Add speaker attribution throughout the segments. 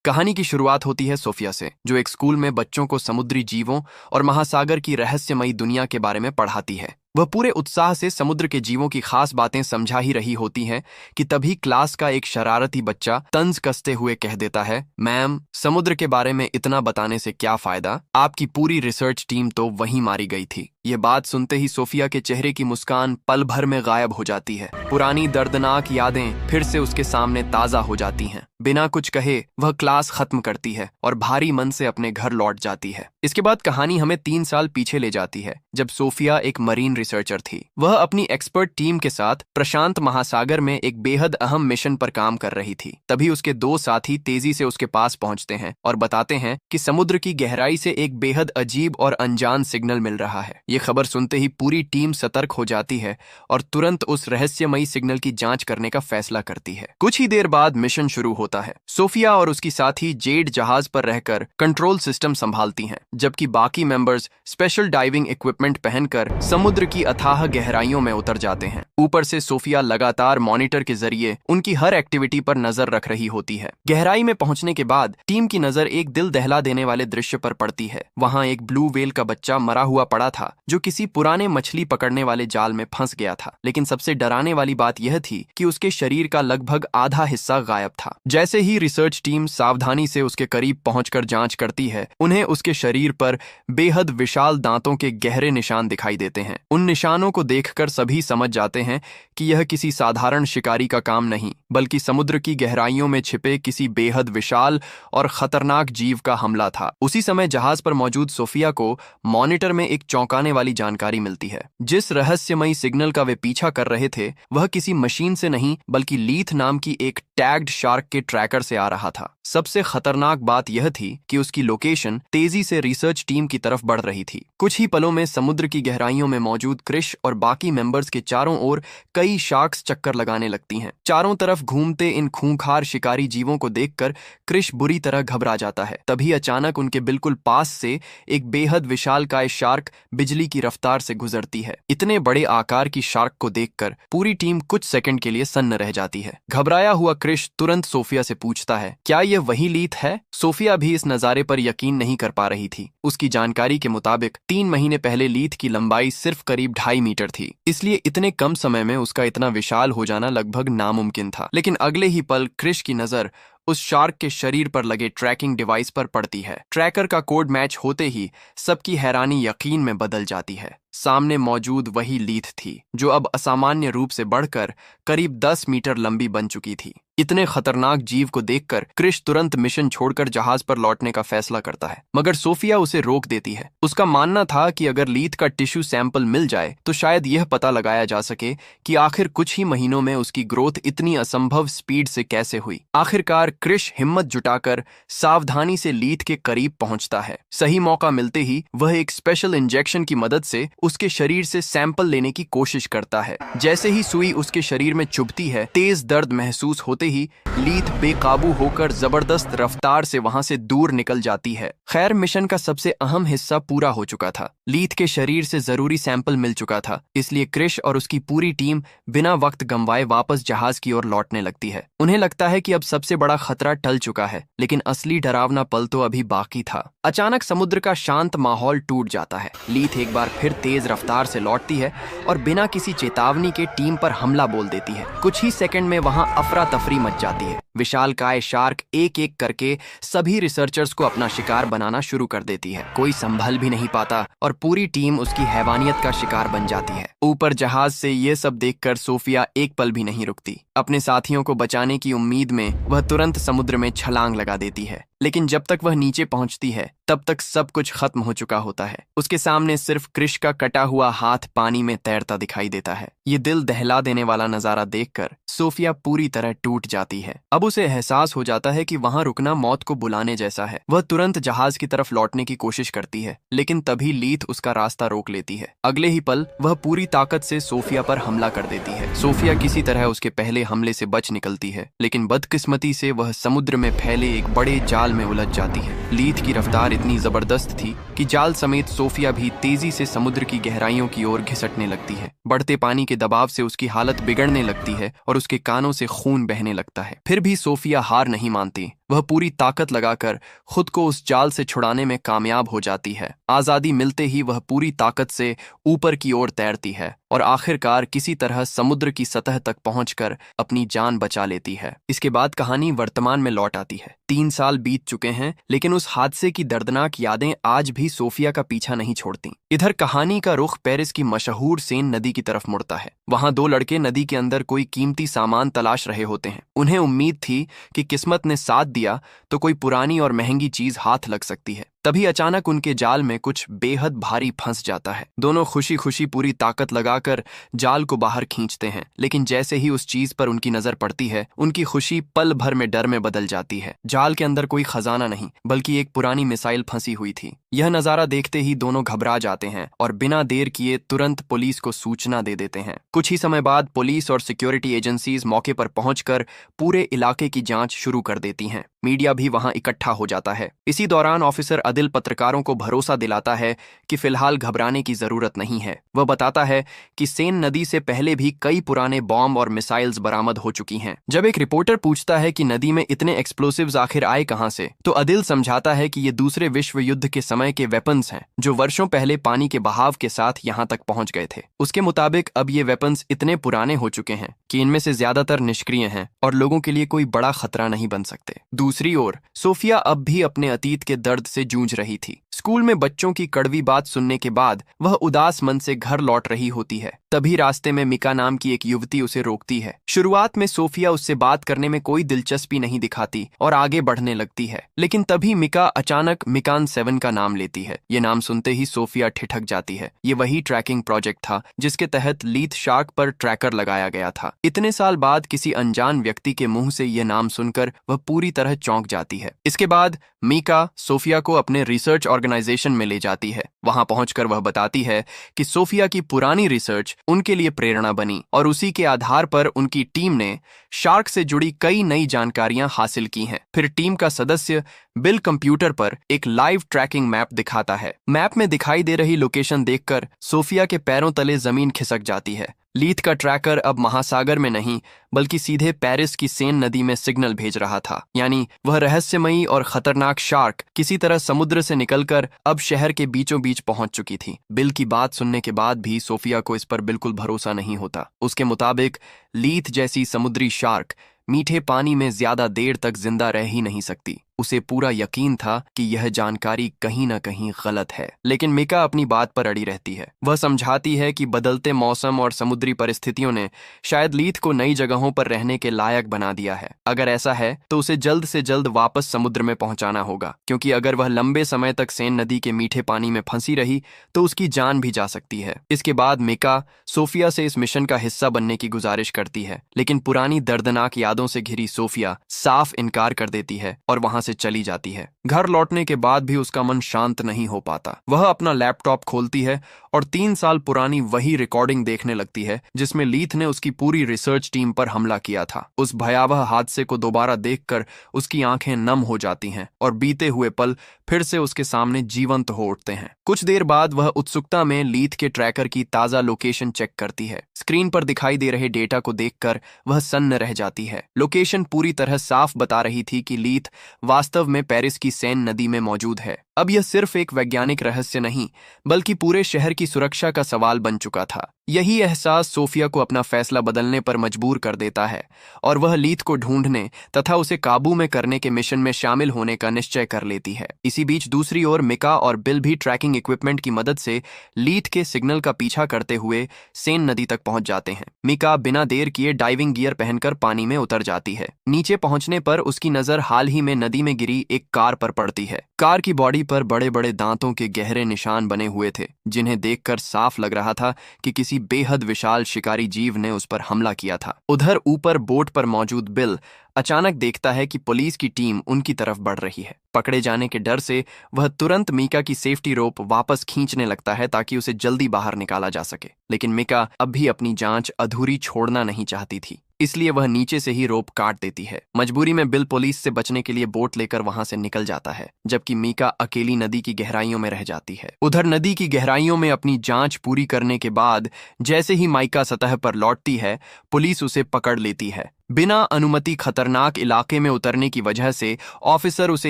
Speaker 1: कहानी की शुरुआत होती है सोफिया से, जो एक स्कूल में बच्चों को समुद्री जीवों और महासागर की रहस्यमयी दुनिया के बारे में पढ़ाती है। वह पूरे उत्साह से समुद्र के जीवों की खास बातें समझा ही रही होती हैं कि तभी क्लास का एक शरारती बच्चा तंज कसते हुए कह देता है, मैम, समुद्र के बारे में इतना बताने से क्या फायदा? आपकी पूरी रिसर्च टीम तो वहीं मारी गई थी। ये बात सुनते ही सोफिया के चेहरे की मुस्कान पल भर में गायब हो जाती है। पुरानी दर्दनाक यादें फिर से उसके सामने ताजा हो जाती हैं। बिना कुछ कहे वह क्लास खत्म करती है और भारी मन से अपने घर लौट जाती है। इसके बाद कहानी हमें 3 साल पीछे ले जाती है, जब सोफिया एक मरीन रिसर्चर थी। वह अपनी एक्सपर्ट टीम के साथ प्रशांत महासागर में एक बेहद अहम मिशन पर काम कर रही थी। तभी उसके 2 साथी तेजी से उसके पास पहुंचते हैं और बताते हैं कि समुद्र की गहराई से एक बेहद अजीब और अनजान सिग्नल मिल रहा है। ये खबर सुनते ही पूरी टीम सतर्क हो जाती है और तुरंत उस रहस्यमयी सिग्नल की जांच करने का फैसला करती है। कुछ ही देर बाद मिशन शुरू होता है। सोफिया और उसकी साथी जेड जहाज पर रहकर कंट्रोल सिस्टम संभालती हैं, जबकि बाकी मेंबर्स स्पेशल डाइविंग इक्विपमेंट पहनकर समुद्र की अथाह गहराइयों में उतर जाते हैं। ऊपर से सोफिया लगातार मॉनिटर के जरिए उनकी हर एक्टिविटी पर नजर रख रही होती है। गहराई में पहुंचने के बाद टीम की नजर एक दिल दहला देने वाले दृश्य पर पड़ती है। वहां एक ब्लू व्हेल का बच्चा मरा हुआ पड़ा था, जो किसी पुराने मछली पकड़ने वाले जाल में फंस गया था। लेकिन सबसे डराने वाली बात यह थी कि उसके शरीर का लगभग आधा हिस्सा गायब था। जैसे ही रिसर्च टीम सावधानी से उसके करीब पहुंचकर जांच करती है, उन्हें उसके शरीर पर बेहद विशाल दांतों के गहरे निशान दिखाई देते हैं। उन निशानों को देखकर सभी समझ जाते हैं कि यह किसी साधारण शिकारी का काम नहीं, बल्कि समुद्र की गहराइयों में छिपे किसी बेहद विशाल और खतरनाक जीव का हमला था। उसी समय जहाज पर मौजूद सोफिया को मॉनिटर में एक चौंकाने वाली जानकारी मिलती है। जिस रहस्यमयी सिग्नल का वे पीछा कर रहे थे, वह किसी मशीन से नहीं बल्कि लीथ नाम की एक टैग्ड शार्क के ट्रैकर से आ रहा था। सबसे खतरनाक बात यह थी कि उसकी लोकेशन तेजी से रिसर्च टीम की तरफ बढ़ रही थी। कुछ ही पलों में समुद्र की गहराइयों में मौजूद क्रिश और बाकी मेंबर्स के चारों ओर कई शार्क्स चक्कर लगाने लगती हैं। चारों तरफ घूमते इन खूंखार शिकारी जीवों को देखकर क्रिश बुरी तरह घबरा जाता है। तभी अचानक उनके बिल्कुल पास से एक बेहद विशालकाय शार्क बिजली की रफ्तार से गुजरती है। इतने बड़े आकार की शार्क को देखकर पूरी टीम कुछ सेकंड के लिए सन्न रह जाती है। घबराया हुआ क्रिश तुरंत सोफिया से पूछता है, क्या यह वही लीथ है? सोफिया भी इस नजारे पर यकीन नहीं कर पा रही थी। उसकी जानकारी के मुताबिक 3 महीने पहले लीथ की लंबाई सिर्फ करीब 2.5 मीटर थी, इसलिए इतने कम समय में उसका इतना विशाल हो जाना लगभग नामुमकिन था। लेकिन अगले ही पल क्रिश की नजर उस शार्क के शरीर पर लगे ट्रैकिंग डिवाइस पर पड़ती है। ट्रैकर का कोड मैच होते ही सबकी हैरानी यकीन में बदल जाती है। सामने मौजूद वही लीथ थी, जो अब असामान्य रूप से बढ़कर करीब 10 मीटर लंबी बन चुकी थी। इतने खतरनाक जीव को देखकर क्रिश तुरंत मिशन छोड़कर जहाज पर लौटने का फैसला करता है, मगर सोफिया उसे रोक देती है। उसका मानना था कि अगर लीथ का टिश्यू सैंपल मिल जाए तो शायद यह पता लगाया जा सके कि आखिर कुछ ही महीनों में उसकी ग्रोथ इतनी असंभव स्पीड से कैसे हुई। आखिरकार क्रिश हिम्मत जुटाकर सावधानी से लीथ के करीब पहुंचता है। सही मौका मिलते ही वह एक स्पेशल इंजेक्शन की मदद से उसके शरीर से सैंपल लेने की कोशिश करता है। जैसे ही सुई उसके शरीर में चुभती है, तेज दर्द महसूस होते ही लीथ बेकाबू होकर जबरदस्त रफ्तार से वहां से दूर निकल जाती है। खैर, मिशन का सबसे अहम हिस्सा पूरा हो चुका था। लीथ के शरीर से जरूरी सैंपल मिल चुका था, इसलिए क्रिश और उसकी पूरी टीम बिना वक्त गंवाए वापस जहाज की ओर लौटने लगती है। उन्हें लगता है कि अब सबसे बड़ा खतरा टल चुका है, लेकिन असली डरावना पल तो अभी बाकी था। अचानक समुद्र का शांत माहौल टूट जाता है। लीथ एक बार फिर तेज रफ्तार से लौटती है और बिना किसी चेतावनी के टीम पर हमला बोल देती है। कुछ ही सेकंड में वहां अफरा तफरी मच जाती है। विशालकाय शार्क एक एक करके सभी रिसर्चर्स को अपना शिकार बनाना शुरू कर देती है। कोई संभल भी नहीं पाता और पूरी टीम उसकी हैवानियत का शिकार बन जाती है। ऊपर जहाज से ये सब देखकर सोफिया एक पल भी नहीं रुकती। अपने साथियों को बचाने की उम्मीद में वह तुरंत समुद्र में छलांग लगा देती है। लेकिन जब तक वह नीचे पहुंचती है, तब तक सब कुछ खत्म हो चुका होता है। उसके सामने सिर्फ क्रिश का कटा हुआ हाथ पानी में तैरता दिखाई देता है। ये दिल दहला देने वाला नजारा देखकर सोफिया पूरी तरह टूट जाती है। अब उसे एहसास हो जाता है कि वहां रुकना मौत को बुलाने जैसा है। वह तुरंत जहाज की तरफ लौटने की कोशिश करती है, लेकिन तभी लीथ उसका रास्ता रोक लेती है। अगले ही पल वह पूरी ताकत से सोफिया पर हमला कर देती है। सोफिया किसी तरह उसके पहले हमले से बच निकलती है, लेकिन बदकिस्मती से वह समुद्र में फैले एक बड़े जाल में उलझ जाती है। लीथ की रफ्तार इतनी जबरदस्त थी कि जाल समेत सोफिया भी तेजी से समुद्र की गहराइयों की ओर घिसटने लगती है। बढ़ते पानी के दबाव से उसकी हालत बिगड़ने लगती है और उसके कानों से खून बहने लगता है। फिर भी सोफिया हार नहीं मानती। वह पूरी ताकत लगाकर खुद को उस जाल से छुड़ाने में कामयाब हो जाती है। आजादी मिलते ही वह पूरी ताकत से ऊपर की ओर तैरती है और आखिरकार किसी तरह समुद्र की सतह तक पहुंचकर अपनी जान बचा लेती है। इसके बाद कहानी वर्तमान में लौट आती है। 3 साल बीत चुके हैं, लेकिन उस हादसे की दर्दनाक यादें आज भी सोफिया का पीछा नहीं छोड़ती। इधर कहानी का रुख पेरिस की मशहूर सेन नदी की तरफ मुड़ता है। वहां 2 लड़के नदी के अंदर कोई कीमती सामान तलाश रहे होते हैं। उन्हें उम्मीद थी कि किस्मत ने साथ दिया तो कोई पुरानी और महंगी चीज हाथ लग सकती है। तभी अचानक उनके जाल में कुछ बेहद भारी फंस जाता है। दोनों खुशी खुशी पूरी ताकत लगाकर जाल को बाहर खींचते हैं, लेकिन जैसे ही उस चीज पर उनकी नजर पड़ती है, उनकी खुशी पल भर में डर में बदल जाती है। जाल के अंदर कोई खजाना नहीं, बल्कि एक पुरानी मिसाइल फंसी हुई थी। यह नजारा देखते ही दोनों घबरा जाते हैं और बिना देर किए तुरंत पुलिस को सूचना दे देते हैं। कुछ ही समय बाद पुलिस और सिक्योरिटी एजेंसीज मौके पर पहुंचकर पूरे इलाके की जांच शुरू कर देती हैं। मीडिया भी वहां इकट्ठा हो जाता है। इसी दौरान ऑफिसर अदिल पत्रकारों को भरोसा दिलाता है कि फिलहाल घबराने की जरूरत नहीं है। वह बताता है कि सेन नदी से पहले भी कई पुराने बॉम्ब और मिसाइल्स बरामद हो चुकी हैं। जब एक रिपोर्टर पूछता है कि नदी में इतने एक्सप्लोसिव्स आखिर आए कहां से, तो अदिल समझाता है कि ये दूसरे विश्व युद्ध के समय के वेपन्स हैं, जो वर्षों पहले पानी के बहाव के साथ यहां तक पहुंच गए थे। उसके मुताबिक अब ये वेपन्स इतने पुराने हो चुके हैं कि इनमें से ज्यादातर निष्क्रिय हैं और लोगों के लिए कोई बड़ा खतरा नहीं बन सकते। दूसरी ओर सोफिया अब भी अपने अतीत के दर्द से जूझ रही थी। स्कूल में बच्चों की कड़वी बात सुनने के बाद वह उदास मन से घर लौट रही होती है। तभी रास्ते में मिका नाम की एक युवती उसे रोकती है। शुरुआत में सोफिया उससे बात करने में कोई दिलचस्पी नहीं दिखाती और आगे बढ़ने लगती है, लेकिन तभी मिका अचानक मिकान 7 का नाम लेती है। ये नाम सुनते ही सोफिया ठिठक जाती है। ये वही ट्रैकिंग प्रोजेक्ट था जिसके तहत लीथ शार्क पर ट्रैकर लगाया गया था। इतने साल बाद किसी अनजान व्यक्ति के मुंह से यह नाम सुनकर वह पूरी तरह चौंक जाती है। इसके बाद मिका सोफिया को अपने रिसर्च ऑर्गेनाइजेशन में ले जाती है। वहां पहुंचकर वह बताती है कि सोफिया की पुरानी रिसर्च उनके लिए प्रेरणा बनी और उसी के आधार पर उनकी टीम ने शार्क से जुड़ी कई नई जानकारियां हासिल की हैं। फिर टीम का सदस्य बिल कंप्यूटर पर एक लाइव ट्रैकिंग मैप दिखाता है। मैप में दिखाई दे रही लोकेशन देखकर सोफिया के पैरों तले जमीन खिसक जाती है। लीथ का ट्रैकर अब महासागर में नहीं, बल्कि सीधे पेरिस की सेन नदी में सिग्नल भेज रहा था। यानी वह रहस्यमयी और खतरनाक शार्क किसी तरह समुद्र से निकलकर अब शहर के बीचों बीच पहुंच चुकी थी। बिल की बात सुनने के बाद भी सोफिया को इस पर बिल्कुल भरोसा नहीं होता। उसके मुताबिक लीथ जैसी समुद्री शार्क मीठे पानी में ज्यादा देर तक जिंदा रह ही नहीं सकती। उसे पूरा यकीन था कि यह जानकारी कहीं न कहीं गलत है, लेकिन मिका अपनी बात पर अड़ी रहती है। वह समझाती है कि बदलते मौसम और समुद्री परिस्थितियों ने शायद लीथ को नई जगहों पर रहने के लायक बना दिया है। अगर ऐसा है तो उसे जल्द से जल्द वापस समुद्र में पहुंचाना होगा, क्योंकि अगर वह लंबे समय तक सेन नदी के मीठे पानी में फंसी रही तो उसकी जान भी जा सकती है। इसके बाद मिका सोफिया से इस मिशन का हिस्सा बनने की गुजारिश करती है, लेकिन पुरानी दर्दनाक यादों से घिरी सोफिया साफ इनकार कर देती है और वहां से चली जाती है। घर लौटने के बाद भी उसका मन शांत नहीं हो पाता। वह अपना लैपटॉप खोलती है और 3 साल पुरानी वही रिकॉर्डिंग देखने लगती है जिसमें लीथ ने उसकी पूरी रिसर्च टीम पर हमला किया था। उस भयावह हादसे को दोबारा देखकर उसकी आंखें नम हो जाती हैं और बीते हुए पल फिर से उसके सामने जीवंत हो उठते हैं। कुछ देर बाद वह उत्सुकता में लीथ के ट्रैकर की ताजा लोकेशन चेक करती है। स्क्रीन पर दिखाई दे रहे डेटा को देखकर वह सन्न रह जाती है। लोकेशन पूरी तरह साफ बता रही थी कि लीथ वास्तव में पेरिस की सेन नदी में मौजूद है। अब यह सिर्फ एक वैज्ञानिक रहस्य नहीं, बल्कि पूरे शहर की सुरक्षा का सवाल बन चुका था। यही एहसास सोफिया को अपना फैसला बदलने पर मजबूर कर देता है और वह लीथ को ढूंढने तथा उसे काबू में करने के मिशन में शामिल होने का निश्चय कर लेती है। इसी बीच दूसरी ओर मिका और बिल भी ट्रैकिंग इक्विपमेंट की मदद से लीथ के सिग्नल का पीछा करते हुए सेन नदी तक पहुंच जाते हैं। मिका बिना देर किए डाइविंग गियर पहनकर पानी में उतर जाती है। नीचे पहुंचने पर उसकी नजर हाल ही में नदी में गिरी एक कार पर पड़ती है। कार की बॉडी पर बड़े बड़े दांतों के गहरे निशान बने हुए थे, जिन्हें देखकर साफ लग रहा था कि किसी बेहद विशाल शिकारी जीव ने उस पर हमला किया था। उधर ऊपर बोट पर मौजूद बिल अचानक देखता है कि पुलिस की टीम उनकी तरफ बढ़ रही है। पकड़े जाने के डर से वह तुरंत मिका की सेफ्टी रोप वापस खींचने लगता है ताकि उसे जल्दी बाहर निकाला जा सके, लेकिन मिका अब भी अपनी जांच अधूरी छोड़ना नहीं चाहती थी। इसलिए वह नीचे से ही रोप काट देती है। मजबूरी में बिल पुलिस से बचने के लिए बोट लेकर वहां से निकल जाता है, जबकि मीका अकेली नदी की गहराइयों में रह जाती है। उधर नदी की गहराइयों में अपनी जांच पूरी करने के बाद जैसे ही माइका सतह पर लौटती है, पुलिस उसे पकड़ लेती है। बिना अनुमति खतरनाक इलाके में उतरने की वजह से ऑफिसर उसे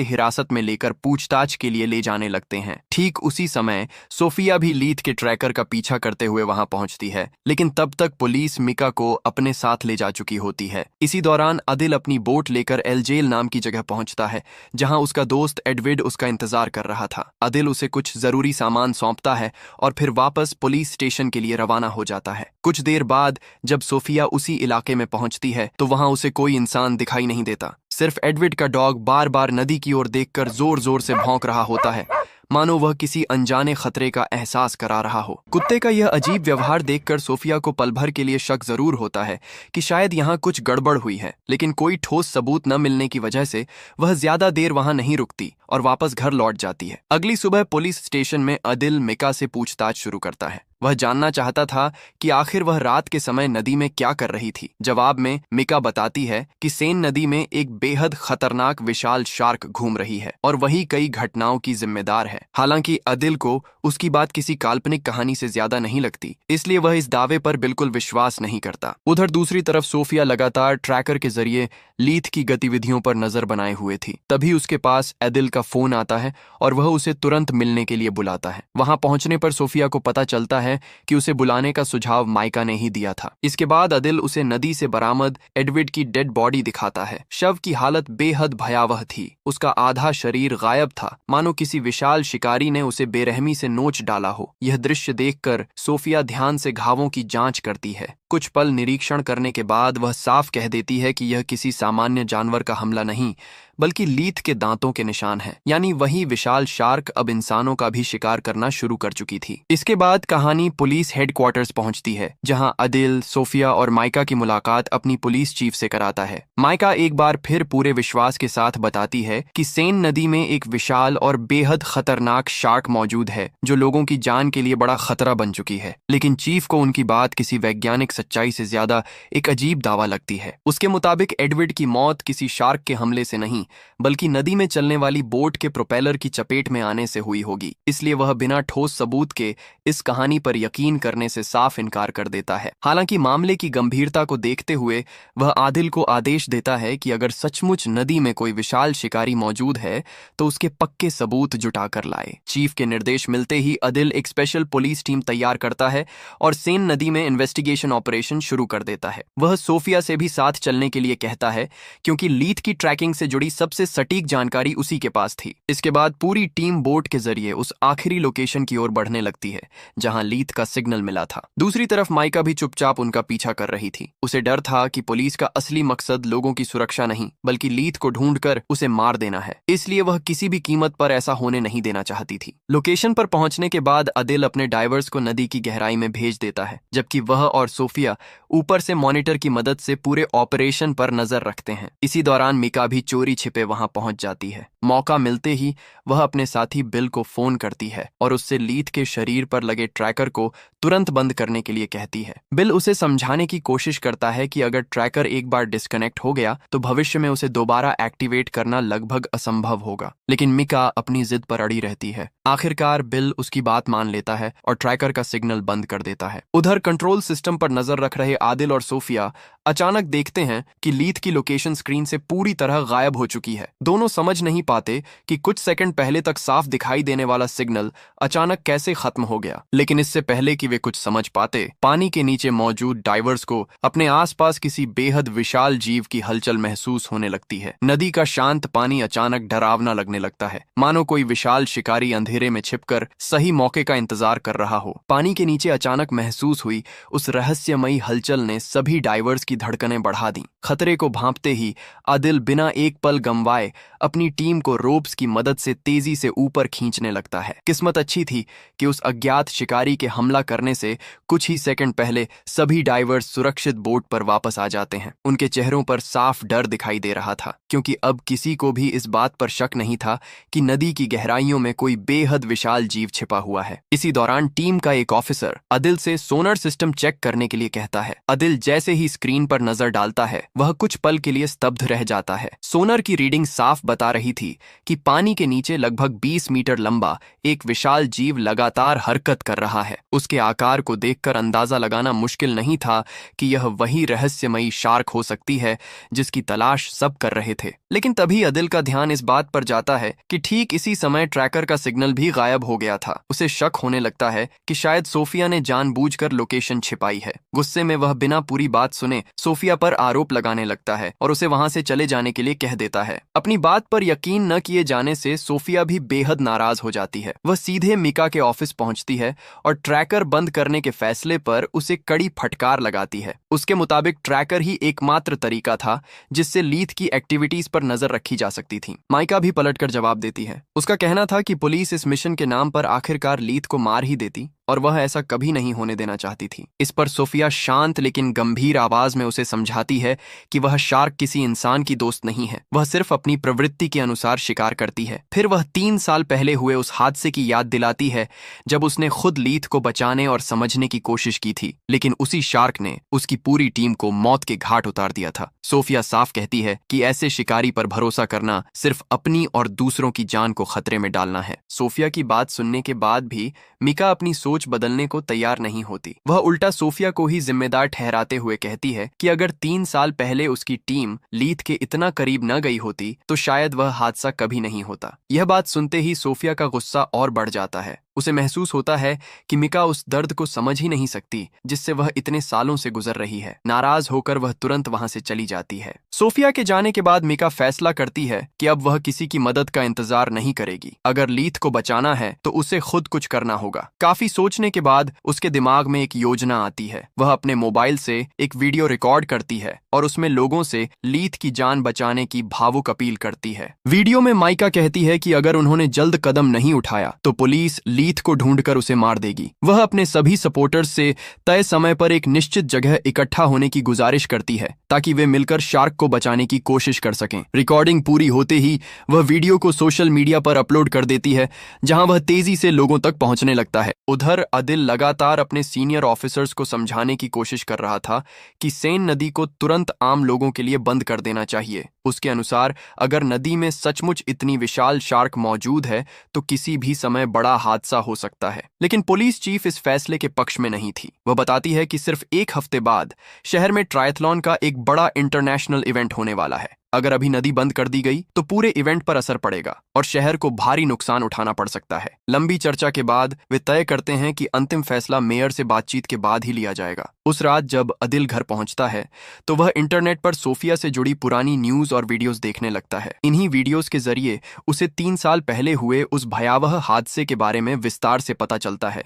Speaker 1: हिरासत में लेकर पूछताछ के लिए ले जाने लगते हैं। ठीक उसी समय सोफिया भी लीथ के ट्रैकर का पीछा करते हुए वहां पहुंचती है, लेकिन तब तक पुलिस मिका को अपने साथ ले जा चुकी होती है। इसी दौरान अदिल अपनी बोट लेकर एलजेल नाम की जगह पहुंचता है, जहां उसका दोस्त एडविड उसका इंतजार कर रहा था। अदिल उसे कुछ जरूरी सामान सौंपता है और फिर वापस पुलिस स्टेशन के लिए रवाना हो जाता है। कुछ देर बाद जब सोफिया उसी इलाके में पहुंचती है तो वहां उसे कोई इंसान दिखाई नहीं देता। सिर्फ एडविड का डॉग बार बार नदी की ओर देखकर जोर जोर से भौंक रहा होता है, मानो वह किसी अनजाने खतरे का एहसास करा रहा हो। कुत्ते का यह अजीब व्यवहार देखकर सोफिया को पल भर के लिए शक जरूर होता है कि शायद यहाँ कुछ गड़बड़ हुई है, लेकिन कोई ठोस सबूत न मिलने की वजह से वह ज्यादा देर वहां नहीं रुकती और वापस घर लौट जाती है। अगली सुबह पुलिस स्टेशन में अदिल मिका से पूछताछ शुरू करता है। वह जानना चाहता था कि आखिर वह रात के समय नदी में क्या कर रही थी। जवाब में मिका बताती है कि सेन नदी में एक बेहद खतरनाक विशाल शार्क घूम रही है और वही कई घटनाओं की जिम्मेदार है। हालांकि अदिल को उसकी बात किसी काल्पनिक कहानी से ज्यादा नहीं लगती, इसलिए वह इस दावे पर बिल्कुल विश्वास नहीं करता। उधर दूसरी तरफ सोफिया लगातार ट्रैकर के जरिए लीथ की गतिविधियों पर नजर बनाए हुए थी। तभी उसके पास अदिल का फोन आता है और वह उसे तुरंत मिलने के लिए बुलाता है। वहां पहुंचने पर सोफिया को पता चलता है कि उसे बुलाने का सुझाव माइका ने ही दिया था। इसके बाद अदिल उसे नदी से बरामद एडविड की डेड बॉडी दिखाता है। शव की हालत बेहद भयावह थी। उसका आधा शरीर गायब था, मानो किसी विशाल शिकारी ने उसे बेरहमी से नोच डाला हो। यह दृश्य देखकर सोफिया ध्यान से घावों की जांच करती है। कुछ पल निरीक्षण करने के बाद वह साफ कह देती है कि यह किसी सामान्य जानवर का हमला नहीं, बल्कि लीथ के दांतों के निशान हैं। यानी वही विशाल शार्क अब इंसानों का भी शिकार करना शुरू कर चुकी थी। इसके बाद कहानी पुलिस हेडक्वार्टर्स पहुंचती है, जहां अदिल, सोफिया और माइका की मुलाकात अपनी पुलिस चीफ से कराता है। माइका एक बार फिर पूरे विश्वास के साथ बताती है कि सेन नदी में एक विशाल और बेहद खतरनाक शार्क मौजूद है, जो लोगों की जान के लिए बड़ा खतरा बन चुकी है। लेकिन चीफ को उनकी बात किसी वैज्ञानिक सच्चाई से ज्यादा एक अजीब दावा लगती है। उसके मुताबिक एडविड की मौत किसी शार्क के हमले से नहीं, बल्कि नदी में चलने वाली बोट के प्रोपेलर की चपेट में आने से हुई होगी। इसलिए वह बिना ठोस सबूत के इस कहानी पर यकीन करने से साफ इनकार कर देता है। हालांकि मामले की गंभीरता को देखते हुए वह आदिल को आदेश देता है कि अगर सचमुच नदी में कोई विशाल शिकारी मौजूद है तो उसके पक्के सबूत जुटाकर लाए। चीफ के निर्देश मिलते ही अदिल एक स्पेशल पुलिस टीम तैयार करता है और सेन नदी में इन्वेस्टिगेशन ऑपरेशन शुरू कर देता है। वह सोफिया से भी साथ चलने के लिए कहता है, क्योंकि लीथ की ट्रैकिंग से जुड़ी सबसे सटीक जानकारी उसी के पास थी। इसके बाद पूरी टीम बोट के जरिए उस आखिरी लोकेशन की ओर बढ़ने लगती है जहां लीथ का सिग्नल मिला था। दूसरी तरफ माइका भी चुपचाप उनका पीछा कर रही थी। उसे डर था कि पुलिस का असली मकसद लोगों की सुरक्षा नहीं, बल्कि लीथ को ढूंढकर उसे मार देना है। इसलिए वह किसी भी कीमत पर ऐसा होने नहीं देना चाहती थी। लोकेशन पर पहुंचने के बाद अदिल अपने डाइवर्स को नदी की गहराई में भेज देता है, जबकि वह और सोफिया ऊपर से मॉनिटर की मदद से पूरे ऑपरेशन पर नजर रखते हैं। इसी दौरान मिका भी चोरी छिपे वहां पहुंच जाती है। मौका मिलते ही वह अपने साथी बिल को फोन करती है और उससे लीथ के शरीर पर लगे ट्रैकर को तुरंत बंद करने के लिए कहती है। बिल उसे समझाने की कोशिश करता है कि अगर ट्रैकर एक बार डिस्कनेक्ट हो गया तो भविष्य में उसे दोबारा एक्टिवेट करना लगभग असंभव होगा, लेकिन मिका अपनी जिद पर अड़ी रहती है। आखिरकार बिल उसकी बात मान लेता है और ट्रैकर का सिग्नल बंद कर देता है। उधर कंट्रोल सिस्टम पर नजर रख रहे आदिल और सोफिया अचानक देखते हैं कि लीथ की लोकेशन स्क्रीन से पूरी तरह गायब हो चुकी है। दोनों समझ नहीं पाते कि कुछ सेकंड पहले तक साफ दिखाई देने वाला सिग्नल अचानक कैसे खत्म हो गया। लेकिन इससे पहले कि वे कुछ समझ पाते, पानी के नीचे मौजूद डाइवर्स को अपने आसपास किसी बेहद विशाल जीव की हलचल महसूस होने लगती है। नदी का शांत पानी अचानक डरावना लगने लगता है, मानो कोई विशाल शिकारी अंधेरे में छिपकर सही मौके का इंतजार कर रहा हो। पानी के नीचे अचानक महसूस हुई उस रहस्यमयी हलचल ने सभी डाइवर्स की धड़कनें बढ़ा दी। खतरे को भांपते ही आदिल बिना एक पल गंवाए अपनी टीम को रोप्स की मदद से तेजी से ऊपर खींचने लगता है। किस्मत अच्छी थी कि उस अज्ञात शिकारी के हमला करने से कुछ ही सेकंड पहले सभी डाइवर्स सुरक्षित बोट पर वापस आ जाते हैं। उनके चेहरों पर साफ डर दिखाई दे रहा था, क्योंकि अब किसी को भी इस बात पर शक नहीं था कि नदी की गहराइयों में कोई बेहद विशाल जीव छिपा हुआ है। इसी दौरान टीम का एक ऑफिसर अदिल से सोनर सिस्टम चेक करने के लिए कहता है। अदिल जैसे ही स्क्रीन पर नजर डालता है, वह कुछ पल के लिए स्तब्ध रह जाता है। सोनर की रीडिंग साफ बता रही थी कि पानी के नीचे लगभग 20 मीटर लंबा एक विशाल जीव लगातार हरकत कर रहा है। उसके आकार को देखकर अंदाजा लगाना मुश्किल नहीं था कि यह वही रहस्यमयी शार्क हो सकती है जिसकी तलाश सब कर रहे थे। लेकिन तभी अदिल का ध्यान इस बात पर जाता है कि ठीक इसी समय ट्रैकर का सिग्नल भी गायब हो गया था। उसे शक होने लगता है कि शायद सोफिया ने जानबूझकर लोकेशन छिपाई है। गुस्से में वह बिना पूरी बात सुने सोफिया पर आरोप लगाने लगता है और उसे वहां से चले जाने के लिए कह देता है। अपनी बात पर यकीन न किए जाने से सोफिया भी बेहद नाराज हो जाती है। वह सीधे मिका के ऑफिस पहुंचती है और ट्रैकर बंद करने के फैसले पर उसे कड़ी फटकार लगाती है। उसके मुताबिक ट्रैकर ही एकमात्र तरीका था जिससे लीथ की एक्टिविटीज पर नजर रखी जा सकती थी। माइका भी पलटकर जवाब देती है। उसका कहना था कि पुलिस इस मिशन के नाम पर आखिरकार लीथ को मार ही देती और वह ऐसा कभी नहीं होने देना चाहती थी। इस पर सोफिया शांत लेकिन गंभीर आवाज में उसे समझाती है कि वह शार्क किसी इंसान की दोस्त नहीं है, वह सिर्फ अपनी प्रवृत्ति के अनुसार शिकार करती है। फिर वह 3 साल पहले हुए उस हादसे की याद दिलाती है जब उसने खुद लीथ को बचाने और समझने की कोशिश की थी, लेकिन उसी शार्क ने उसकी पूरी टीम को मौत के घाट उतार दिया था। सोफिया साफ कहती है कि ऐसे शिकारी पर भरोसा करना सिर्फ अपनी और दूसरों की जान को खतरे में डालना है। सोफिया की बात सुनने के बाद भी मिका अपनी सोच बदलने को तैयार नहीं होती। वह उल्टा सोफिया को ही जिम्मेदार ठहराते हुए कहती है कि अगर 3 साल पहले उसकी टीम लीथ के इतना करीब न गई होती तो शायद वह हादसा कभी नहीं होता। यह बात सुनते ही सोफिया का गुस्सा और बढ़ जाता है। उसे महसूस होता है कि मिका उस दर्द को समझ ही नहीं सकती जिससे वह इतने सालों से गुजर रही है। नाराज होकर वह तुरंत वहां से चली जाती है। सोफिया के जाने के बाद मिका फैसला करती है कि अब वह किसी की मदद का इंतजार नहीं करेगी। अगर लीथ को बचाना है तो उसे खुद कुछ करना होगा। काफी सोचने के बाद उसके दिमाग में एक योजना आती है। वह अपने मोबाइल से एक वीडियो रिकॉर्ड करती है और उसमें लोगों से लीथ की जान बचाने की भावुक अपील करती है। वीडियो में माइका कहती है कि अगर उन्होंने जल्द कदम नहीं उठाया तो पुलिस लीथ को ढूंढकर उसे मार देगी। वह अपने सभी सपोर्टर्स से तय समय पर एक निश्चित जगह इकट्ठा होने की गुजारिश करती है ताकि वे मिलकर शार्क को बचाने की कोशिश कर सकें। रिकॉर्डिंग पूरी होते ही वह वीडियो को सोशल मीडिया पर अपलोड कर देती है, जहां वह तेजी से लोगों तक पहुंचने लगता है। उधर अदिल लगातार अपने सीनियर ऑफिसर्स को समझाने की कोशिश कर रहा था कि सेन नदी को तुरंत आम लोगों के लिए बंद कर देना चाहिए। उसके अनुसार अगर नदी में सचमुच इतनी विशाल शार्क मौजूद है तो किसी भी समय बड़ा हादसा हो सकता है। लेकिन पुलिस चीफ इस फैसले के पक्ष में नहीं थी। वह बताती है कि सिर्फ 1 हफ्ते बाद शहर में ट्रायथलॉन का एक बड़ा इंटरनेशनल इवेंट होने वाला है। अगर अभी नदी बंद कर दी गई तो पूरे इवेंट पर असर पड़ेगा और शहर को भारी नुकसान उठाना पड़ सकता है। लंबी चर्चा के बाद वे तय करते हैं कि अंतिम फैसला मेयर से बातचीत के बाद ही लिया जाएगा। उस रात जब अदिल घर पहुंचता है तो वह इंटरनेट पर सोफिया से जुड़ी पुरानी न्यूज और वीडियोस देखने लगता है। इन्हीं वीडियोस के जरिए उसे 3 साल पहले हुए उस भयावह हादसे के बारे में विस्तार से पता चलता है,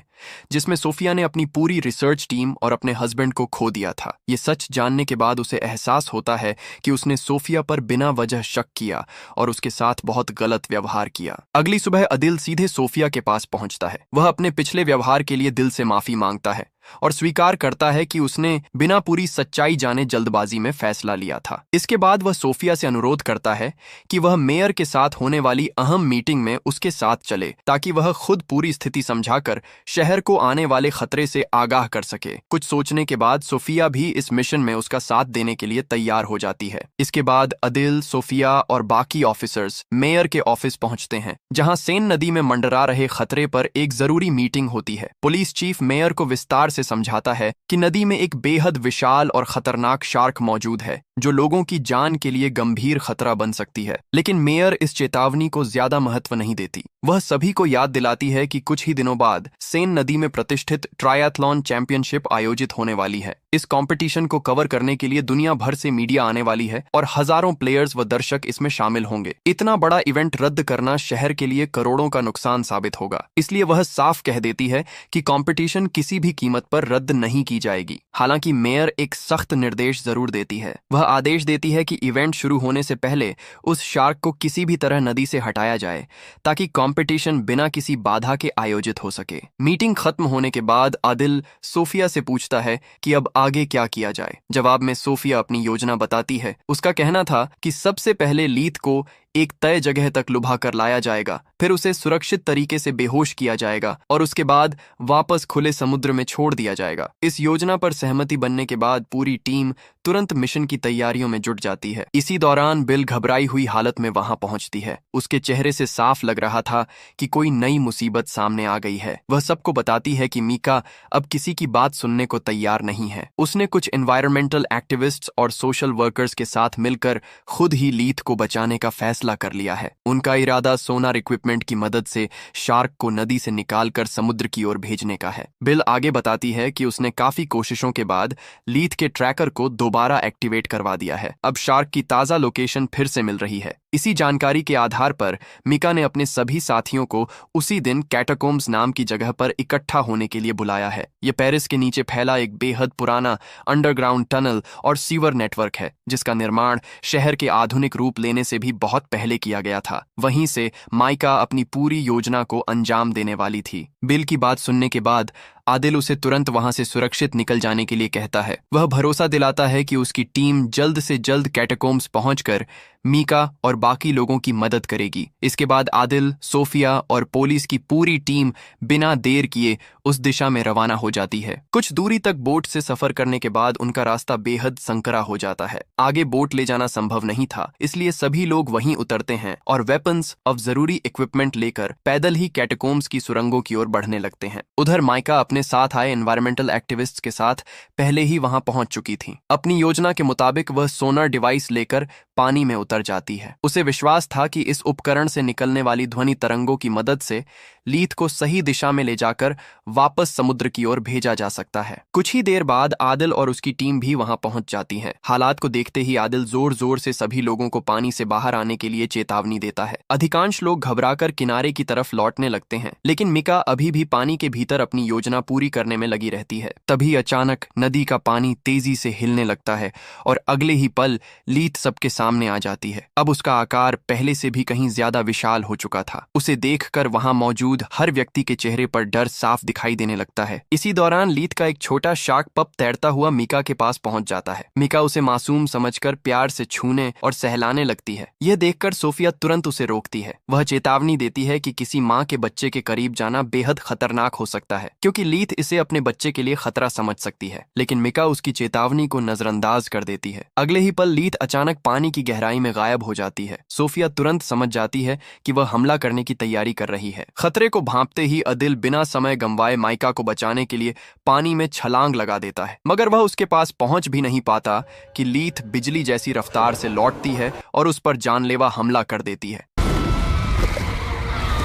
Speaker 1: जिसमें सोफिया ने अपनी पूरी रिसर्च टीम और अपने हस्बैंड को खो दिया था। ये सच जानने के बाद उसे एहसास होता है कि उसने सोफिया पर बिना वजह शक किया और उसके साथ बहुत गलत व्यवहार किया। अगली सुबह अदिल सीधे सोफिया के पास पहुंचता है। वह अपने पिछले व्यवहार के लिए दिल से माफी मांगता है और स्वीकार करता है कि उसने बिना पूरी सच्चाई जाने जल्दबाजी में फैसला लिया था। इसके बाद वह सोफिया से अनुरोध करता है कि वह मेयर के साथ होने वाली अहम मीटिंग में उसके साथ चले ताकि वह खुद पूरी स्थिति समझाकर शहर को आने वाले खतरे से आगाह कर सके। कुछ सोचने के बाद सोफिया भी इस मिशन में उसका साथ देने के लिए तैयार हो जाती है। इसके बाद अदिल, सोफिया और बाकी ऑफिसर्स मेयर के ऑफिस पहुंचते हैं, जहां सेन नदी में मंडरा रहे खतरे पर एक जरूरी मीटिंग होती है। पुलिस चीफ मेयर को विस्तार से समझाता है कि नदी में एक बेहद विशाल और खतरनाक शार्क मौजूद है जो लोगों की जान के लिए गंभीर खतरा बन सकती है। लेकिन मेयर इस चेतावनी को ज्यादा महत्व नहीं देती। वह सभी को याद दिलाती है कि कुछ ही दिनों बाद सेन नदी में प्रतिष्ठित ट्रायथलॉन चैंपियनशिप आयोजित होने वाली है। इस कंपटीशन को कवर करने के लिए दुनिया भर से मीडिया आने वाली है और हजारों प्लेयर्स व दर्शक इसमें शामिल होंगे। इतना बड़ा इवेंट रद्द करना शहर के लिए करोड़ों का नुकसान साबित होगा। इसलिए वह साफ कह देती है कि कंपटीशन किसी भी कीमत कीमत पर रद्द नहीं की जाएगी। हालांकि मेयर एक सख्त निर्देश जरूर देती है। वह आदेश देती है कि इवेंट शुरू होने से पहले उस शार्क को किसी भी तरह नदी से हटाया जाए ताकि कंपटीशन बिना किसी बाधा के आयोजित हो सके। मीटिंग खत्म होने के बाद आदिल सोफिया से पूछता है कि अब आगे क्या किया जाए। जवाब में सोफिया अपनी योजना बताती है। उसका कहना था कि सबसे पहले लीथ को एक तय जगह तक लुभा कर लाया जाएगा, फिर उसे सुरक्षित तरीके से बेहोश किया जाएगा और उसके बाद वापस खुले समुद्र में छोड़ दिया जाएगा। इस योजना पर सहमति बनने के बाद पूरी टीम तुरंत मिशन की तैयारियों में जुट जाती है। इसी दौरान बिल घबराई हुई हालत में वहां पहुंचती है। उसके चेहरे से साफ लग रहा था कि कोई नई मुसीबत सामने आ गई है। वह सबको बताती है कि मीका अब किसी की बात सुनने को तैयार नहीं है। उसने कुछ एनवायरमेंटल एक्टिविस्ट्स और सोशल वर्कर्स के साथ मिलकर खुद ही लीथ को बचाने का फैसला कर लिया है। उनका इरादा सोनार इक्विपमेंट की मदद से शार्क को नदी से निकालकर समुद्र की ओर भेजने का है। बिल आगे बताती है कि उसने काफी कोशिशों के बाद लीथ के ट्रैकर को दोबारा एक्टिवेट करवा दिया है। अब शार्क की ताजा लोकेशन फिर से मिल रही है। इसी जानकारी के आधार पर मीका ने अपने सभी साथियों को उसी दिन कैटाकोम्स नाम की जगह पर इकट्ठा होने के लिए बुलाया है। यह पेरिस के नीचे फैला एक बेहद पुराना अंडरग्राउंड टनल और सीवर नेटवर्क है, जिसका निर्माण शहर के आधुनिक रूप लेने से भी बहुत पहले किया गया था। वहीं से माइका अपनी पूरी योजना को अंजाम देने वाली थी। बिल की बात सुनने के बाद आदिल उसे तुरंत वहां से सुरक्षित निकल जाने के लिए कहता है। वह भरोसा दिलाता है कि उसकी टीम जल्द से जल्द कैटाकोम्स पहुंचकर मीका और बाकी लोगों की मदद करेगी। इसके बाद आदिल, सोफिया और पुलिस की पूरी टीम बिना देर किए उस दिशा में रवाना हो जाती है। कुछ दूरी तक बोट से सफर करने के बाद उनका रास्ता बेहद संकरा हो जाता है। आगे बोट ले जाना संभव नहीं था, इसलिए सभी लोग वहीं उतरते हैं और वेपन्स और जरूरी इक्विपमेंट लेकर पैदल ही कैटाकोम्स की सुरंगों की ओर बढ़ने लगते हैं। उधर माइका अपने साथ आए एनवायरमेंटल एक्टिविस्ट्स के साथ पहले ही वहां पहुंच चुकी थी। अपनी योजना के मुताबिक वह सोनार डिवाइस लेकर पानी में उतर जाती है। उसे विश्वास था कि इस उपकरण से निकलने वाली ध्वनि तरंगों की मदद से लीथ को सही दिशा में ले जाकर वापस समुद्र की ओर भेजा जा सकता है। कुछ ही देर बाद आदिल और उसकी टीम भी वहां पहुंच जाती है। हालात को देखते ही आदिल जोर जोर से सभी लोगों को पानी से बाहर आने के लिए चेतावनी देता है। अधिकांश लोग घबराकर किनारे की तरफ लौटने लगते हैं, लेकिन मिका अभी भी पानी के भीतर अपनी योजना पूरी करने में लगी रहती है। तभी अचानक नदी का पानी तेजी से हिलने लगता है और अगले ही पल लीथ सबके सामने आ जाती है। अब उसका आकार पहले से भी कहीं ज्यादा विशाल हो चुका था। उसे देखकर वहां मौजूद हर व्यक्ति के चेहरे पर डर साफ दिखाई देने लगता है। इसी दौरान लीथ का एक छोटा शार्क पप तैरता हुआ मीका के पास पहुंच जाता है। मीका उसे मासूम समझकर प्यार से छूने और सहलाने लगती है। यह देखकर सोफिया तुरंत उसे रोकती है। वह चेतावनी देती है कि किसी माँ के बच्चे के करीब जाना बेहद खतरनाक हो सकता है, क्योंकि लीथ इसे अपने बच्चे के लिए खतरा समझ सकती है। लेकिन मीका उसकी चेतावनी को नजरअंदाज कर देती है। अगले ही पल लीथ अचानक पानी की गहराई में गायब हो जाती है। सोफिया तुरंत समझ जाती है कि वह हमला करने की तैयारी कर रही है। खतरे को भांपते ही आदिल बिना समय गंवाए माइका को बचाने के लिए पानी में छलांग लगा देता है, मगर वह उसके पास पहुंच भी नहीं पाता कि लीथ बिजली जैसी रफ्तार से लौटती है और उस पर जानलेवा हमला कर देती है।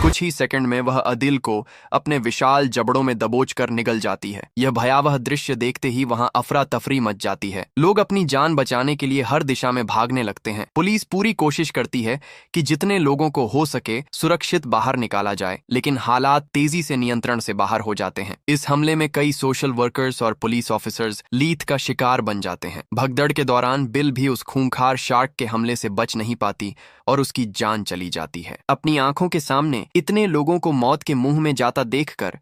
Speaker 1: कुछ ही सेकंड में वह आदिल को अपने विशाल जबड़ों में दबोचकर निगल जाती है। यह भयावह दृश्य देखते ही वहां अफरा तफरी मच जाती है। लोग अपनी जान बचाने के लिए हर दिशा में भागने लगते हैं। पुलिस पूरी कोशिश करती है कि जितने लोगों को हो सके सुरक्षित बाहर निकाला जाए, लेकिन हालात तेजी से नियंत्रण से बाहर हो जाते हैं। इस हमले में कई सोशल वर्कर्स और पुलिस ऑफिसर्स लीथ का शिकार बन जाते हैं। भगदड़ के दौरान बिल भी उस खूंखार शार्क के हमले से बच नहीं पाती और उसकी जान चली जाती है। अपनी आंखों के सामने इतने लोगों को मौत के मुंह में जाता देखकर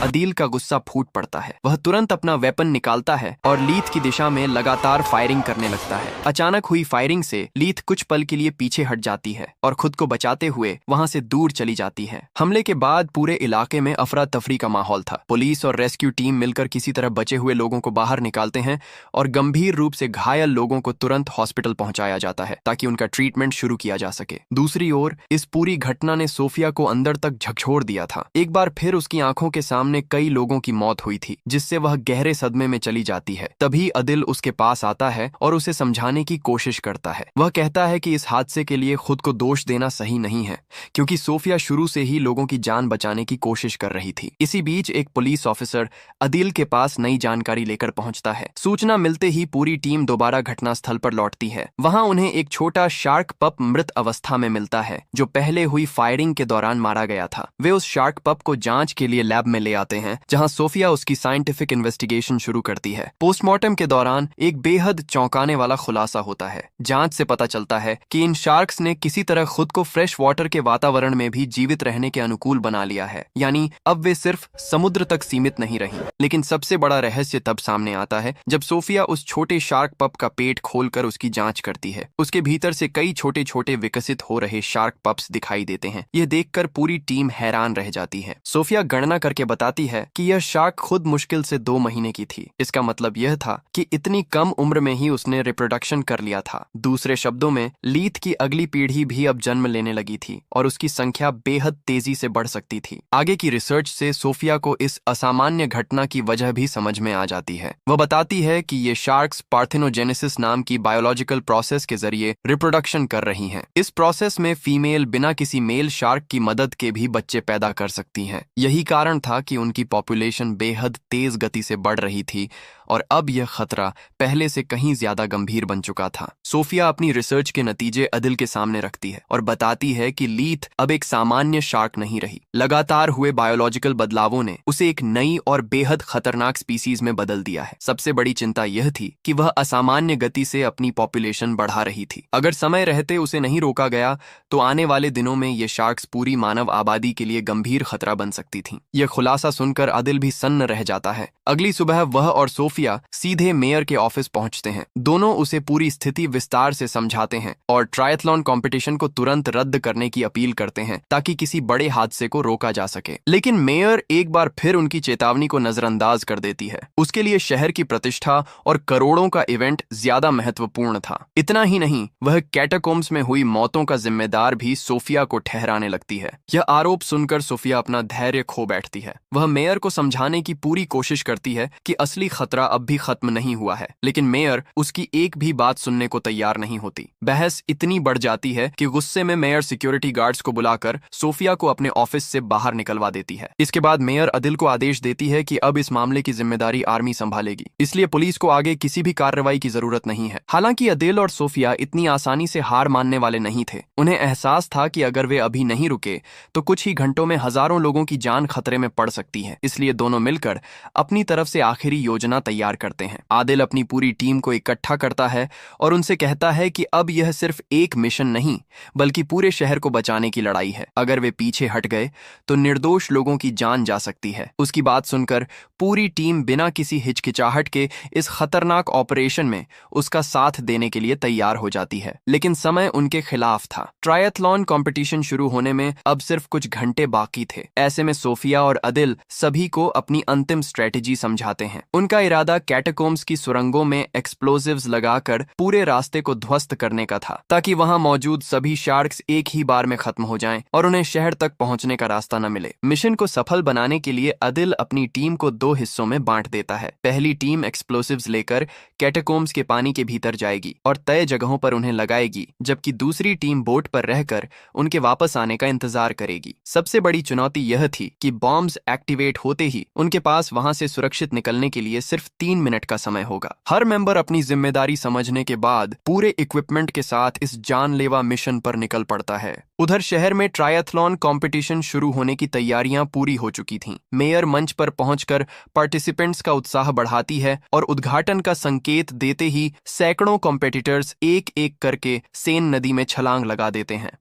Speaker 1: आदिल का गुस्सा फूट पड़ता है। वह तुरंत अपना वेपन निकालता है और लीथ की दिशा में लगातार फायरिंग करने लगता है। अचानक हुई फायरिंग से लीथ कुछ पल के लिए पीछे हट जाती है और खुद को बचाते हुए वहां से दूर चली जाती है। हमले के बाद पूरे इलाके में अफरा तफरी का माहौल था। पुलिस और रेस्क्यू टीम मिलकर किसी तरह बचे हुए लोगों को बाहर निकालते हैं और गंभीर रूप से घायल लोगों को तुरंत हॉस्पिटल पहुंचाया जाता है ताकि उनका ट्रीटमेंट शुरू किया जा सके। दूसरी ओर इस पूरी घटना ने सोफिया को अंदर तक झकझोर दिया था। एक बार फिर उसकी आंखों के सामने कई लोगों की मौत हुई थी, जिससे वह गहरे सदमे में चली जाती है। तभी आदिल उसके पास आता है और उसे समझाने की कोशिश करता है। वह कहता है कि इस हादसे के लिए खुद को दोष देना सही नहीं है, क्योंकि सोफिया शुरू से ही लोगों की जान बचाने की कोशिश कर रही थी। इसी बीच एक पुलिस ऑफिसर आदिल के पास नई जानकारी लेकर पहुंचता है। सूचना मिलते ही पूरी टीम दोबारा घटनास्थल पर लौटती है। वहां उन्हें एक छोटा शार्क पप मृत अवस्था में मिलता है, जो पहले हुई फायरिंग के दौरान मारा गया था। वे उस शार्क पप को जांच के लिए लैब में ले आते हैं, जहां सोफिया उसकी साइंटिफिक इन्वेस्टिगेशन शुरू करती है। पोस्टमार्टम के दौरान एक बेहद चौंकाने वाला खुलासा होता है। जांच से पता चलता है कि इन शार्क्स ने किसी तरह खुद को फ्रेश वाटर के वातावरण में भी जीवित रहने के अनुकूल बना लिया है, यानी अब वे सिर्फ समुद्र तक सीमित नहीं रही। लेकिन सबसे बड़ा रहस्य तब सामने आता है जब सोफिया उस छोटे शार्क पप का पेट खोलकर उसकी जांच करती है। उसके भीतर से कई छोटे छोटे विकसित हो रहे शार्क पप्स दिखाई देते हैं। यह देखकर पूरी टीम हैरान रह जाती है। सोफिया गणना करके बताती है कि यह शार्क खुद मुश्किल से 2 महीने की थी। इसका मतलब यह था कि इतनी कम उम्र में ही उसने रिप्रोडक्शन कर लिया था। दूसरे शब्दों में लीथ की अगली पीढ़ी भी अब जन्म लेने लगी थी और उसकी संख्या बेहद तेजी से बढ़ सकती थी। आगे की रिसर्च से सोफिया को इस असामान्य घटना की वजह भी समझ में आ जाती है। वह बताती है कि ये शार्क्स पार्थेनोजेनेसिस नाम की बायोलॉजिकल प्रोसेस के जरिए रिप्रोडक्शन कर रही हैं। इस प्रोसेस में फीमेल बिना किसी मेल शार्क की मदद के भी बच्चे पैदा कर सकती हैं। यही कारण था कि उनकी पॉपुलेशन बेहद तेज गति से बढ़ रही थी और अब यह खतरा पहले से कहीं ज्यादा गंभीर बन चुका था। सोफिया अपनी रिसर्च के नतीजे अदिल के सामने रखती है और बताती है कि लीथ अब एक सामान्य शार्क नहीं रही। लगातार हुए बायोलॉजिकल बदलावों ने उसे एक नई और बेहद खतरनाक स्पीसीज में बदल दिया है। सबसे बड़ी चिंता यह थी कि वह असामान्य गति से अपनी पॉपुलेशन बढ़ा रही थी। अगर समय रहते उसे नहीं रोका गया तो आने वाले दिनों में ये शार्क्स पूरी मानव आबादी के लिए गंभीर खतरा बन सकती थीं। यह खुलासा सुनकर अदिल भी सन्न रह जाता है। अगली सुबह वह और सोफिया सीधे मेयर के ऑफिस पहुंचते हैं। दोनों उसे पूरी स्थिति विस्तार से समझाते हैं और ट्रायथलॉन कंपटीशन को तुरंत रद्द करने की अपील करते हैं ताकि किसी बड़े हादसे को रोका जा सके। लेकिन मेयर एक बार फिर उनकी चेतावनी को नजरअंदाज कर देती है। उसके लिए शहर की प्रतिष्ठा और करोड़ों का इवेंट ज्यादा महत्वपूर्ण था। इतना ही नहीं, वह कैटाकोम्स में हुई मौतों का जिम्मेदार भी सोफिया को ठहराने लगती है। यह आरोप सुनकर सोफिया अपना धैर्य खो बैठती है। वह मेयर को समझाने की पूरी कोशिश करती है कि असली खतरा अब भी खत्म नहीं हुआ है, लेकिन मेयर उसकी एक भी बात सुनने को तैयार नहीं होती। बहस इतनी बढ़ जाती है कि गुस्से में मेयर सिक्योरिटी गार्ड्स को बुलाकर सोफिया को अपने ऑफिस से बाहर निकलवा देती है। इसके बाद मेयर अदिल को आदेश देती है कि अब इस मामले की जिम्मेदारी आर्मी संभालेगी, इसलिए पुलिस को आगे किसी भी कार्रवाई की जरूरत नहीं है। हालांकि अदिल और सोफिया इतनी आसानी से हार मानने वाले नहीं थे। उन्हें एहसास था कि अगर वे अभी नहीं रुके तो कुछ ही घंटों में हजारों लोगों की जान खतरे में पड़ सकती है। इसलिए दोनों मिलकर अपनी तरफ से आखिरी योजना तैयार करते हैं। आदिल अपनी पूरी टीम को इकट्ठा करता है और उनसे कहता है कि अब यह सिर्फ एक मिशन नहीं बल्कि पूरे शहर को बचाने की लड़ाई है। अगर वे पीछे हट गए तो निर्दोष लोगों की जान जा सकती है। उसकी बात सुनकर पूरी टीम बिना किसी हिचकिचाहट के इस खतरनाक ऑपरेशन में उसका साथ देने के लिए तैयार हो जाती है। लेकिन समय उनके खिलाफ था। ट्रायथलॉन कंपटीशन शुरू होने में अब सिर्फ कुछ घंटे बाकी थे। ऐसे में सोफिया और अदिल सभी को अपनी अंतिम स्ट्रेटेजी समझाते हैं। उनका इरादा कैटाकोम्स की सुरंगों में एक्सप्लोजिव्स लगाकर पूरे रास्ते को ध्वस्त करने का था, ताकि वहां मौजूद सभी शार्क्स एक ही बार में खत्म हो जाएं और उन्हें शहर तक पहुंचने का रास्ता न मिले। मिशन को सफल बनाने के लिए अदिल अपनी टीम को 2 हिस्सों में बांट देता है। पहली टीम एक्सप्लोजिव्स लेकर कैटाकोम्स के पानी के भीतर जाएगी और तय जगहों पर उन्हें लगाएगी, जबकि दूसरी टीम बोट पर रहकर उनके वापस आने का इंतजार करेगी। सबसे बड़ी चुनौती यह थी कि बॉम्ब्स एक्टिवेट होते ही उनके पास वहां से सुरक्षित निकलने के लिए सिर्फ 3 मिनट का समय होगा। हर मेंबर अपनी जिम्मेदारी समझने के बाद पूरे इक्विपमेंट के साथ इस जानलेवा मिशन पर निकल पड़ता है। उधर शहर में ट्रायथलॉन कंपटीशन शुरू होने की तैयारियां पूरी हो चुकी थीं। मेयर मंच पर पहुंचकर पार्टिसिपेंट्स का उत्साह बढ़ाती है और उद्घाटन का संकेत देते ही सैकड़ों कॉम्पिटिटर्स एक एक करके सेन नदी में छलांग लगा देते हैं।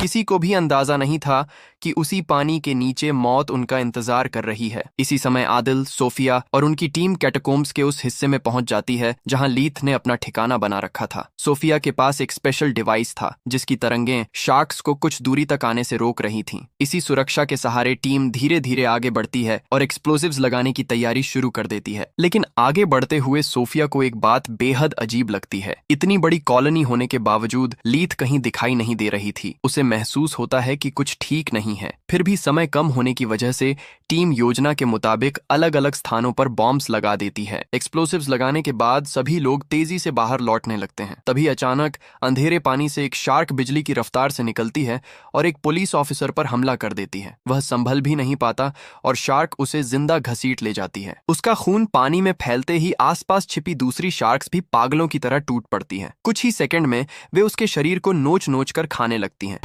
Speaker 1: किसी को भी अंदाजा नहीं था कि उसी पानी के नीचे मौत उनका इंतजार कर रही है। इसी समय आदिल, सोफिया और उनकी टीम कैटाकोम्स के उस हिस्से में पहुंच जाती है जहां लीथ ने अपना ठिकाना बना रखा था। सोफिया के पास एक स्पेशल डिवाइस था जिसकी तरंगें शार्क्स को कुछ दूरी तक आने से रोक रही थीं। इसी सुरक्षा के सहारे टीम धीरे धीरे आगे बढ़ती है और एक्सप्लोजिव्स लगाने की तैयारी शुरू कर देती है। लेकिन आगे बढ़ते हुए सोफिया को एक बात बेहद अजीब लगती है। इतनी बड़ी कॉलोनी होने के बावजूद लीथ कहीं दिखाई नहीं दे रही थी। उसे महसूस होता है कि कुछ ठीक नहीं है। फिर भी समय कम होने की वजह से टीम योजना के मुताबिक अलग अलग स्थानों पर बॉम्ब्स लगा देती है। एक्सप्लोसिव्स लगाने के बाद सभी लोग तेजी से बाहर लौटने लगते हैं। तभी अचानक अंधेरे पानी से एक शार्क बिजली की रफ्तार से निकलती है और एक पुलिस ऑफिसर पर हमला कर देती है। वह संभल भी नहीं पाता और शार्क उसे जिंदा घसीट ले जाती है। उसका खून पानी में फैलते ही आसपास छिपी दूसरी शार्क्स भी पागलों की तरह टूट पड़ती हैं। कुछ ही सेकंड में वे उसके शरीर को नोच नोच कर खाने लगती हैं।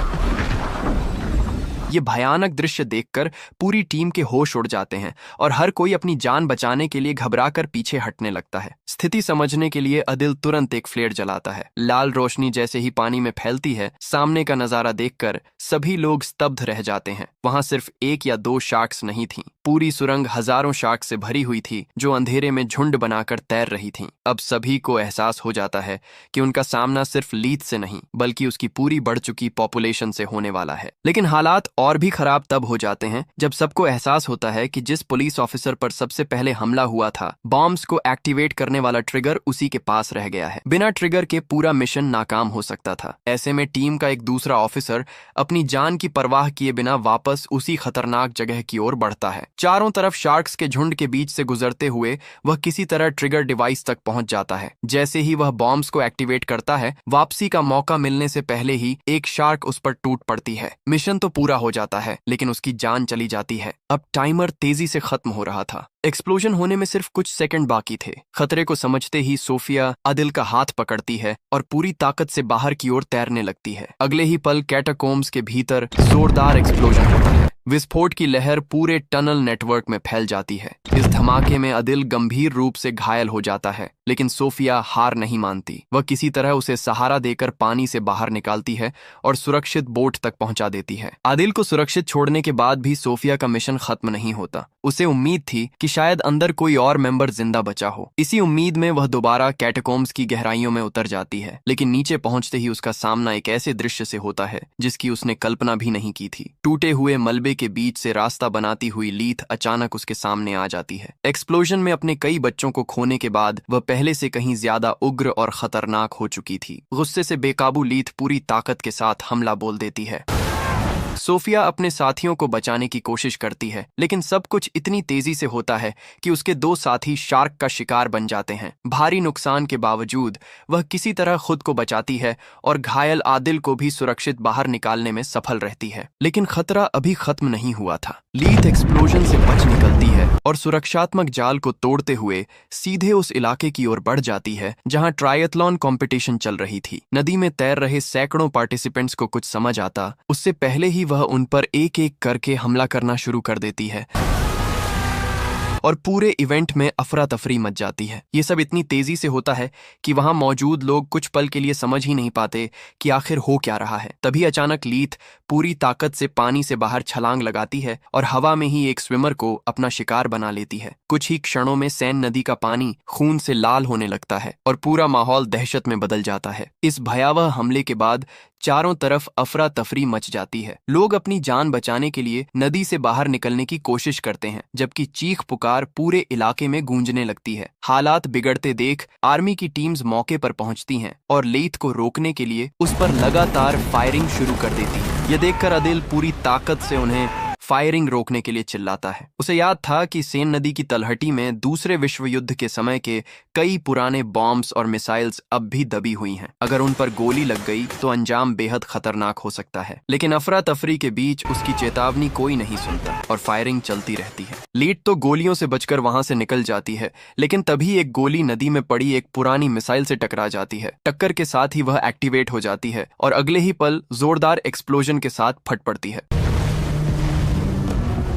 Speaker 1: ये भयानक दृश्य देखकर पूरी टीम के होश उड़ जाते हैं और हर कोई अपनी जान बचाने के लिए घबराकर पीछे हटने लगता है। स्थिति समझने के लिए अदिल तुरंत एक फ्लेयर जलाता है। लाल रोशनी जैसे ही पानी में फैलती है, सामने का नजारा देखकर सभी लोग स्तब्ध रह जाते हैं। वहां सिर्फ एक या दो शार्क्स नहीं थीं, पूरी सुरंग हजारों शार्क से भरी हुई थी जो अंधेरे में झुंड बनाकर तैर रही थीं। अब सभी को एहसास हो जाता है कि उनका सामना सिर्फ लीथ से नहीं बल्कि उसकी पूरी बढ़ चुकी पॉपुलेशन से होने वाला है। लेकिन हालात और भी खराब तब हो जाते हैं जब सबको एहसास होता है कि जिस पुलिस ऑफिसर पर सबसे पहले हमला हुआ था, बॉम्ब्स को एक्टिवेट करने वाला ट्रिगर उसी के पास रह गया है। बिना ट्रिगर के पूरा मिशन नाकाम हो सकता था। ऐसे में टीम का एक दूसरा ऑफिसर अपनी जान की परवाह किए बिना वापस उसी खतरनाक जगह की ओर बढ़ता है। चारों तरफ शार्क्स के झुंड के बीच से गुजरते हुए वह किसी तरह ट्रिगर डिवाइस तक पहुंच जाता है। जैसे ही वह बॉम्ब्स को एक्टिवेट करता है, वापसी का मौका मिलने से पहले ही एक शार्क उस पर टूट पड़ती है। मिशन तो पूरा हो जाता है लेकिन उसकी जान चली जाती है। अब टाइमर तेजी से खत्म हो रहा था। एक्सप्लोजन होने में सिर्फ कुछ सेकंड बाकी थे। खतरे को समझते ही सोफिया अदिल का हाथ पकड़ती है और पूरी ताकत से बाहर की ओर तैरने लगती है। अगले ही पल कैटाकोम्स के भीतर जोरदार एक्सप्लोजन होता है। विस्फोट की लहर पूरे टनल नेटवर्क में फैल जाती है। इस धमाके में अदिल गंभीर रूप से घायल हो जाता है, लेकिन सोफिया हार नहीं मानती। वह किसी तरह उसे सहारा देकर पानी से बाहर निकालती है और सुरक्षित बोट तक पहुंचा देती है। आदिल को सुरक्षित छोड़ने के बाद भी सोफिया का मिशन खत्म नहीं होता। उसे उम्मीद थी कि शायद अंदर कोई और मेंबर जिंदा बचा हो। इसी उम्मीद में वह दोबारा कैटाकोम्स की गहराइयों में उतर जाती है, लेकिन नीचे पहुंचते ही उसका सामना एक ऐसे दृश्य से होता है जिसकी उसने कल्पना भी नहीं की थी। टूटे हुए मलबे के बीच से रास्ता बनाती हुई लीथ अचानक उसके सामने आ जाती है। एक्सप्लोजन में अपने कई बच्चों को खोने के बाद वह पहले से कहीं ज्यादा उग्र और खतरनाक हो चुकी थी। गुस्से से बेकाबू लीथ पूरी ताकत के साथ हमला बोल देती है। सोफिया अपने साथियों को बचाने की कोशिश करती है, लेकिन सब कुछ इतनी तेजी से होता है कि उसके दो साथी शार्क का शिकार बन जाते हैं। भारी नुकसान के बावजूद वह किसी तरह खुद को बचाती है और घायल आदिल को भी सुरक्षित बाहर निकालने में सफल रहती है। लेकिन खतरा अभी खत्म नहीं हुआ था। लीथ एक्सप्लोजन से बच निकलती है और सुरक्षात्मक जाल को तोड़ते हुए सीधे उस इलाके की ओर बढ़ जाती है जहां ट्रायथलॉन कंपटीशन चल रही थी। नदी में तैर रहे सैकड़ों पार्टिसिपेंट्स को कुछ समझ आता उससे पहले ही वह उन पर एक एक करके हमला करना शुरू कर देती है और पूरे इवेंट में अफरा तफरी मच जाती है। ये सब इतनी तेजी से होता है कि वहां मौजूद लोग कुछ पल के लिए समझ ही नहीं पाते कि आखिर हो क्या रहा है। तभी अचानक लीथ पूरी ताकत से पानी से बाहर छलांग लगाती है और हवा में ही एक स्विमर को अपना शिकार बना लेती है। कुछ ही क्षणों में सैन नदी का पानी खून से लाल होने लगता है और पूरा माहौल दहशत में बदल जाता है। इस भयावह हमले के बाद चारों तरफ अफरा तफरी मच जाती है। लोग अपनी जान बचाने के लिए नदी से बाहर निकलने की कोशिश करते हैं, जबकि चीख पुकार पूरे इलाके में गूंजने लगती है। हालात बिगड़ते देख आर्मी की टीम्स मौके पर पहुंचती हैं और लीथ को रोकने के लिए उस पर लगातार फायरिंग शुरू कर देती है। यह देखकर अदिल पूरी ताकत से उन्हें फायरिंग रोकने के लिए चिल्लाता है। उसे याद था कि सेन नदी की तलहटी में दूसरे विश्व युद्ध के समय के कई पुराने बॉम्ब्स और मिसाइल्स अब भी दबी हुई हैं। अगर उन पर गोली लग गई तो अंजाम बेहद खतरनाक हो सकता है। लेकिन अफरा तफरी के बीच उसकी चेतावनी कोई नहीं सुनता और फायरिंग चलती रहती है। लीड तो गोलियों से बचकर वहां से निकल जाती है, लेकिन तभी एक गोली नदी में पड़ी एक पुरानी मिसाइल से टकरा जाती है। टक्कर के साथ ही वह एक्टिवेट हो जाती है और अगले ही पल जोरदार एक्सप्लोजन के साथ फट पड़ती है।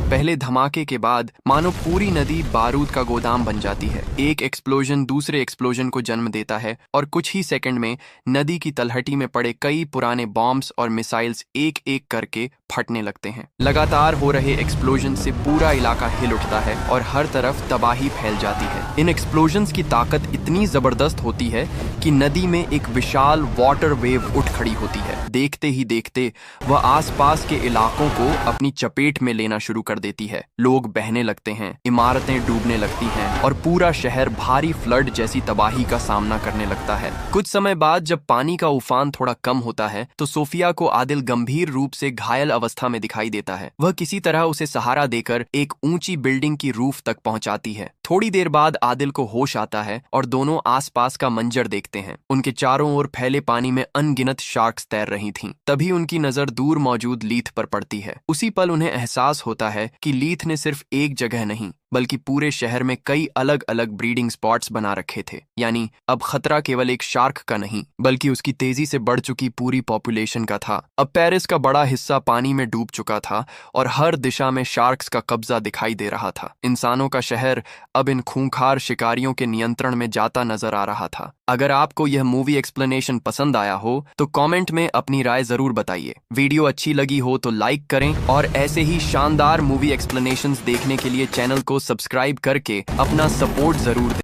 Speaker 1: पहले धमाके के बाद मानो पूरी नदी बारूद का गोदाम बन जाती है। एक एक्सप्लोजन दूसरे एक्सप्लोजन को जन्म देता है और कुछ ही सेकंड में नदी की तलहटी में पड़े कई पुराने बॉम्ब्स और मिसाइल्स एक एक करके फटने लगते हैं। लगातार हो रहे एक्सप्लोजन से पूरा इलाका हिल उठता है और हर तरफ तबाही फैल जाती है। इन एक्सप्लोजन्स की ताकत इतनी जबरदस्त होती है कि नदी में एक विशाल वाटर वेव उठ खड़ी होती है। देखते ही देखते वह आसपास के इलाकों को अपनी चपेट में लेना शुरू कर देती है। लोग बहने लगते हैं, इमारतें डूबने लगती हैं और पूरा शहर भारी फ्लड जैसी तबाही का सामना करने लगता है। कुछ समय बाद जब पानी का उफान थोड़ा कम होता है तो सोफिया को आदिल गंभीर रूप से घायल अवस्था में दिखाई देता है। वह किसी तरह उसे सहारा देकर एक ऊंची बिल्डिंग की रूफ तक पहुंचाती है। थोड़ी देर बाद आदिल को होश आता है और दोनों आसपास का मंजर देखते हैं। उनके चारों ओर फैले पानी में अनगिनत शार्क्स तैर रही थीं। तभी उनकी नजर दूर मौजूद लीथ पर पड़ती है। उसी पल उन्हें एहसास होता है कि लीथ ने सिर्फ एक जगह नहीं बल्कि पूरे शहर में कई अलग अलग ब्रीडिंग स्पॉट्स बना रखे थे। यानी अब खतरा केवल एक शार्क का नहीं बल्कि उसकी तेजी से बढ़ चुकी पूरी पॉपुलेशन का था। अब पेरिस का बड़ा हिस्सा पानी में डूब चुका था और हर दिशा में शार्क्स का कब्जा दिखाई दे रहा था। इंसानों का शहर अब इन खूंखार शिकारियों के नियंत्रण में जाता नजर आ रहा था। अगर आपको यह मूवी एक्सप्लेनेशन पसंद आया हो तो कमेंट में अपनी राय जरूर बताइए। वीडियो अच्छी लगी हो तो लाइक करें और ऐसे ही शानदार मूवी एक्सप्लेनेशंस देखने के लिए चैनल को सब्सक्राइब करके अपना सपोर्ट जरूर दें।